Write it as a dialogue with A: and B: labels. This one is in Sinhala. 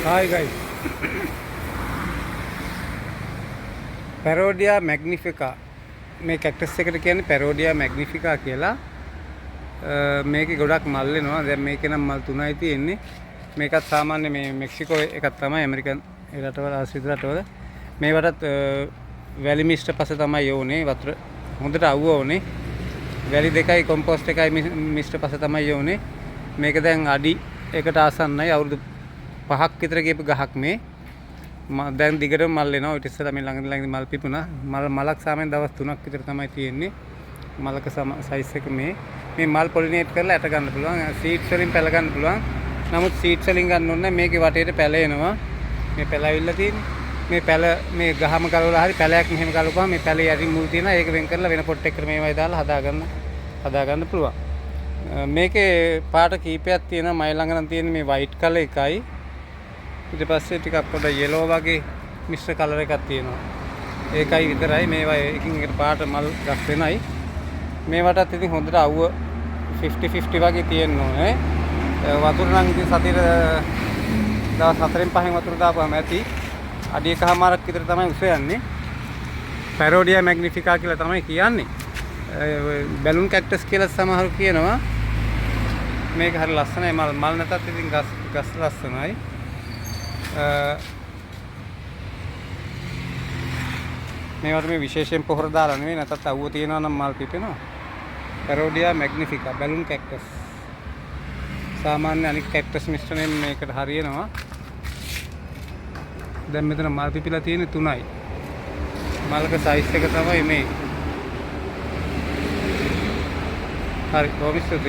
A: Hi guys. Parodia magnifica මේ කැක්ටස් එකට කියන්නේ Parodia magnifica කියලා. මේකේ ගොඩක් මල් වෙනවා. දැන් මේකේ නම් මල් 3යි තියෙන්නේ. මේකත් සාමාන්‍ය මේ මෙක්සිකෝ එකක් තමයි ඇමරිකන් රටවල ආසියානු රටවල. මේවටත් වැලි මිශ්‍ර පස තමයි යෝනේ. වතුර හොඳට අවුව ඕනේ. වැලි දෙකයි කොම්පෝස්ට් එකයි මිශ්‍ර පස තමයි යෝනේ. මේක දැන් අඩි එකට ආසන්නයි අවුරුදු 5ක් විතර ගියපු ගහක් මේ. දැන් දිගටම මල් එනවා. ඊට ඉස්සෙල්ලා මේ ළඟදී මල් පිපුණා. මලක් සාමාන්‍යයෙන් දවස් 3ක් විතර තමයි තියෙන්නේ. මලක සයිස් එක මේ මල් පොලිනේට් කරලා ඇට ගන්න පුළුවන්. සීඩ්ස් වලින් පැල ගන්න පුළුවන්. නමුත් සීඩ්ස් වලින් ගන්න ඕනේ නැහැ. මේකේ වටේට පැල එනවා. මේ පැල ඇවිල්ලා තියෙන්නේ. මේ පැල මේ ගහම ගලවලා හරි පැලයක් මෙහෙම ගලවපුවම මේ පැලේ යටින් මුල් තියෙනවා. ඒක වෙන් කරලා වෙන පොට් එකකට මේවයි දාලා හදා ගන්න පුළුවන්. මේකේ පාට කීපයක් තියෙනවා. මයි ළඟ නම් තියෙන්නේ මේ වයිට් කලර් එකයි. ඊට පස්සේ ටිකක් පොඩ yellow වගේ මිශ්‍ර කලර් එකක් තියෙනවා. ඒකයි විතරයි. මේවා එකින් එකට පාට මල් ගස් වෙනයි. මේවටත් ඉතින් හොඳට අවුව 50-50 වගේ තියෙන්න ඕනේ. වතුර නම් ඉතින් සතියේ දවස් 4න් 5න් වතුර දාපුවාම ඇති. අඩි එකමාරක් විතර තමයි උස යන්නේ. Parodia magnifica කියලා තමයි කියන්නේ. බැලුන් කැක්ටස් කියලා සමහරු කියනවා. මේක හරි ලස්සනයි. මල් නැතත් ඉතින් ගස් ලස්සනයි. මේවට මේ විශේෂයෙන් පොහොර දාලා නෙවෙයි නැතත් අවුව තියෙනවා නම් මල් පිපෙනවා. Parodia magnifica balloon cactus. සාමාන්‍ය අනිත් කැක්ටස් මිශ්‍රණයෙන් මේකට හරියනවා. දැන් මෙතන මල් පිපිලා තියෙන්නේ 3යි. මල්ක සයිස් එක තමයි මේ. හරි කොහොමද